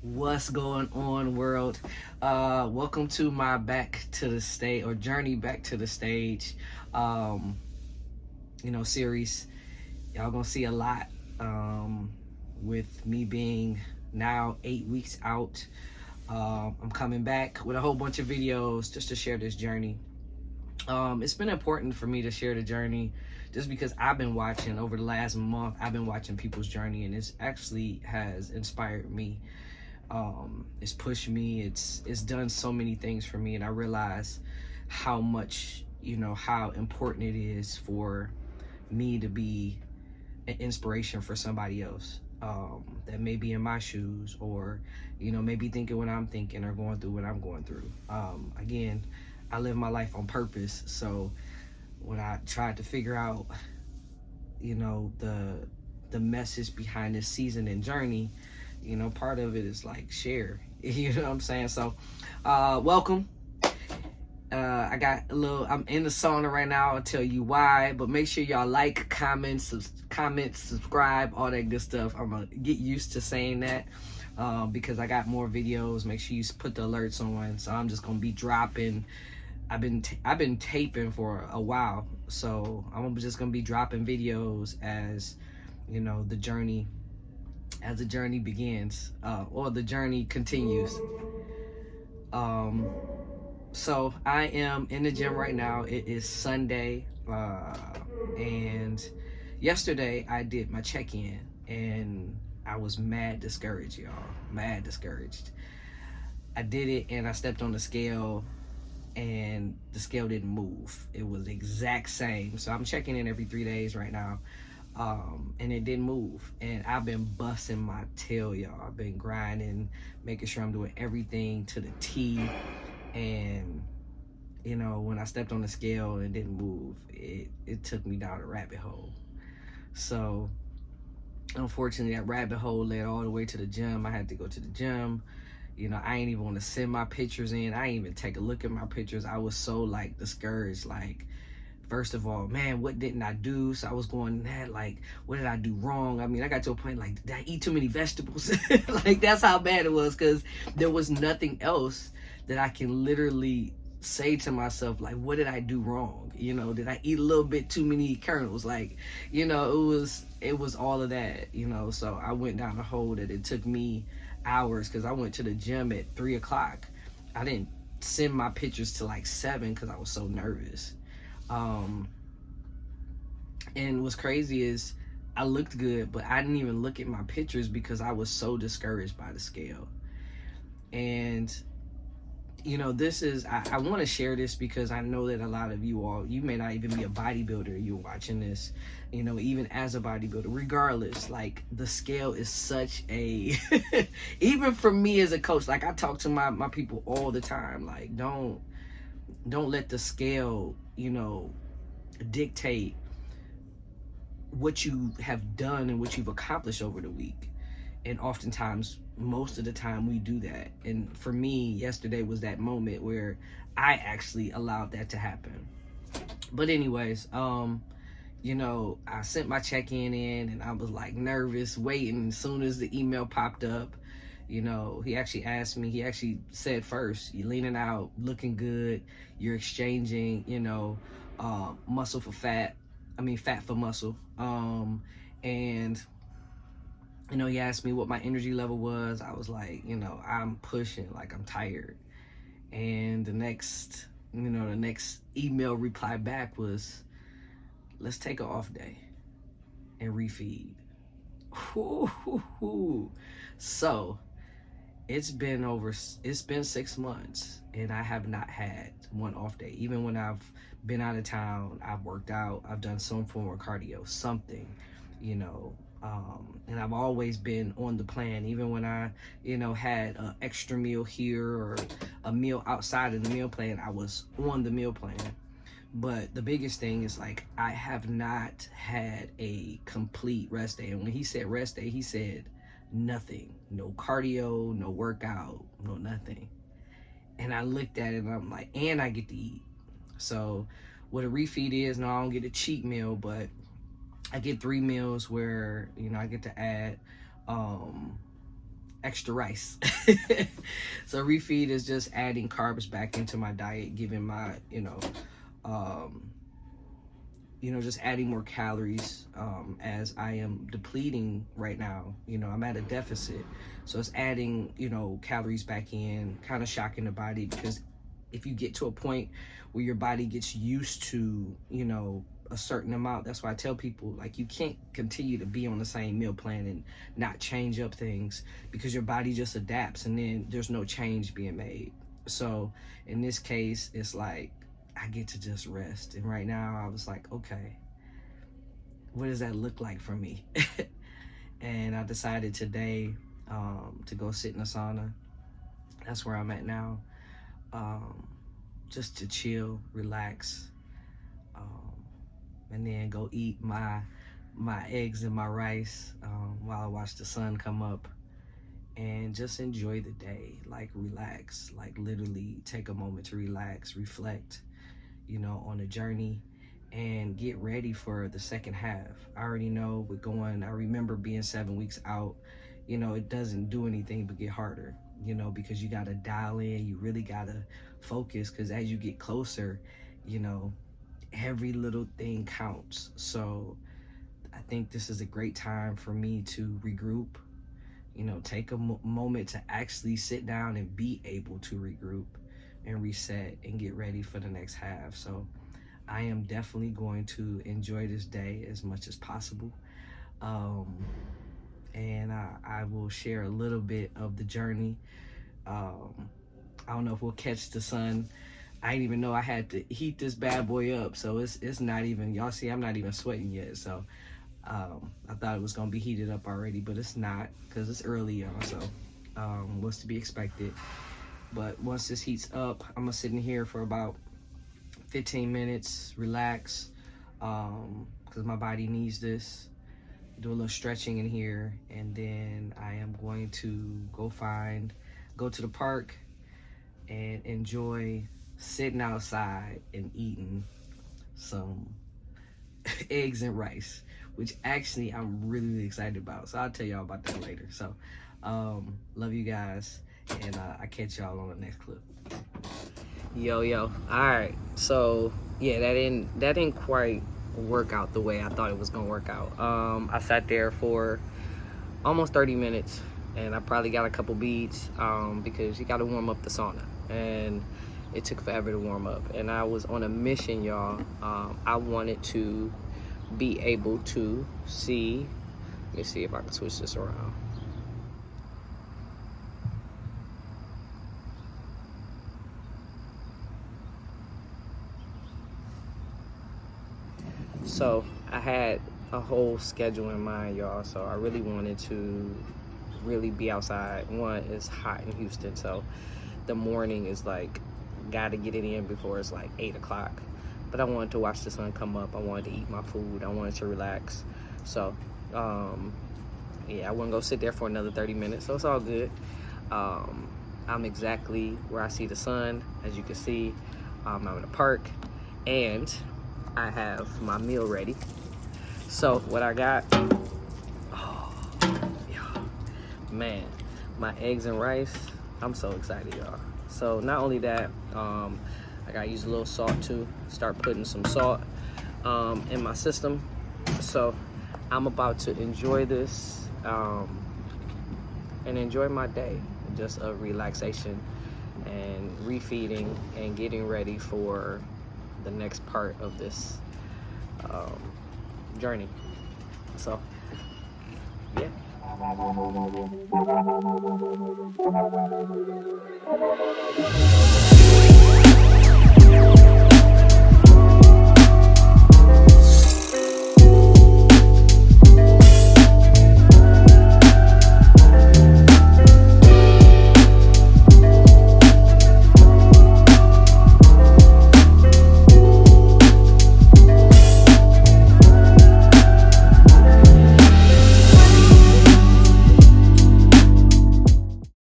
What's going on, world? Welcome to my back to the stage or journey back to the stage, um, series. Y'all gonna see a lot with me being now 8 weeks out. I'm coming back with a whole bunch of videos just to share this journey. It's been important for me to share the journey just because I've been watching over the last month. I've been watching people's journey, and it's actually has inspired me. It's pushed me. It's done so many things for me, and I realize how much, how important it is for me to be an inspiration for somebody else that may be in my shoes, or maybe thinking what I'm thinking or going through what I'm going through. Again, I live my life on purpose, so when I tried to figure out, the message behind this season and journey, part of it is like share. You know what I'm saying? So, welcome. I got I'm in the sauna right now. I'll tell you why, but make sure y'all like, comment, subscribe, all that good stuff. I'm gonna get used to saying that because I got more videos. Make sure you put the alerts on. So I'm just gonna be dropping. I've been taping for a while, so I'm just gonna be dropping videos as the journey begins, or the journey continues. So I am in the gym right now. It is Sunday, and yesterday I did my check-in, and I was mad discouraged, y'all. Mad discouraged. I did it, and I stepped on the scale, and the scale didn't move. It was the exact same. So I'm checking in every 3 days right now. And it didn't move, and I've been busting my tail, y'all. I've been grinding, making sure I'm doing everything to the T, and when I stepped on the scale and it didn't move, it took me down a rabbit hole. So unfortunately, that rabbit hole led all the way to the gym. I had to go to the gym. I ain't even want to send my pictures in. I ain't even take a look at my pictures. I was so discouraged. First of all, man, what didn't I do? So I was going that, what did I do wrong? I mean, I got to a point, did I eat too many vegetables? That's how bad it was, because there was nothing else that I can literally say to myself, what did I do wrong? Did I eat a little bit too many kernels? It was all of that, so I went down a hole that it took me hours, because I went to the gym at 3 o'clock. I didn't send my pictures till 7 because I was so nervous. And what's crazy is I looked good, but I didn't even look at my pictures because I was so discouraged by the scale. And this is, I want to share this because I know that a lot of you may not even be a bodybuilder. You're watching this, even as a bodybuilder, regardless, the scale is such a, even for me as a coach, I talk to my people all the time, don't let the scale, dictate what you have done and what you've accomplished over the week. And oftentimes, most of the time, we do that. And for me, yesterday was that moment where I actually allowed that to happen. But anyways, I sent my check-in in, and I was nervous, waiting. As soon as the email popped up, he actually asked me, he actually said first, you're leaning out, looking good, you're exchanging, muscle for fat, fat for muscle. And, he asked me what my energy level was. I was I'm pushing, I'm tired. And the next email reply back was, let's take an off day and refeed. So it's been 6 months, and I have not had one off day. Even when I've been out of town, I've worked out, I've done some form of cardio, something, and I've always been on the plan. Even when I, had an extra meal here or a meal outside of the meal plan, I was on the meal plan. But the biggest thing is I have not had a complete rest day. And when he said rest day, he said nothing, no cardio, no workout, no nothing. And I looked at it and I'm and I get to eat. So what a refeed is, no, I don't get a cheat meal, but I get 3 meals where, I get to add extra rice. So Refeed is just adding carbs back into my diet, giving my, um, just adding more calories, as I am depleting right now. I'm at a deficit. So it's adding, calories back in, kind of shocking the body, because if you get to a point where your body gets used to, a certain amount, that's why I tell people, like, you can't continue to be on the same meal plan and not change up things, because your body just adapts and then there's no change being made. So in this case, it's like I get to just rest. And right now I was like, okay, what does that look like for me? And I decided today to go sit in a sauna. That's where I'm at now. Just to chill, relax, and then go eat my eggs and my rice while I watch the sun come up, and just enjoy the day, like relax, like literally take a moment to relax, reflect, on the journey, and get ready for the second half. I already know I remember being 7 weeks out, it doesn't do anything but get harder, because you got to dial in, you really got to focus, because as you get closer, every little thing counts. So I think this is a great time for me to regroup, take a moment to actually sit down and be able to regroup and reset and get ready for the next half. So I am definitely going to enjoy this day as much as possible. And I will share a little bit of the journey. I don't know if we'll catch the sun. I didn't even know I had to heat this bad boy up, so it's not even, y'all see, I'm not even sweating yet. So I thought it was gonna be heated up already, but it's not, because it's early, y'all. So what's to be expected. But once this heats up, I'm gonna sit in here for about 15 minutes, relax, because my body needs this. Do a little stretching in here, and then I am going to go to the park and enjoy sitting outside and eating some eggs and rice, which actually I'm really excited about. So I'll tell y'all about that later. So love you guys, and I catch y'all on the next clip. Yo, all right. So yeah, that didn't quite work out the way I thought it was gonna work out. I sat there for almost 30 minutes, and I probably got a couple beads, because you got to warm up the sauna, and it took forever to warm up. And I was on a mission, y'all. I wanted to be able to see. Let me see if I can switch this around. So I had a whole schedule in mind, y'all. So I really wanted to really be outside. One, it's hot in Houston, so the morning is like, gotta get it in before it's like 8 o'clock. But I wanted to watch the sun come up. I wanted to eat my food. I wanted to relax. So yeah, I wouldn't go sit there for another 30 minutes, so it's all good. I'm exactly where I see the sun. As you can see, I'm in the park, and I have my meal ready. So what I got, oh yeah, man, my eggs and rice. I'm so excited, y'all. So not only that, I gotta use a little salt too. Start putting some salt in my system. So I'm about to enjoy this and enjoy my day, just a relaxation and refeeding and getting ready for the next part of this journey. So yeah.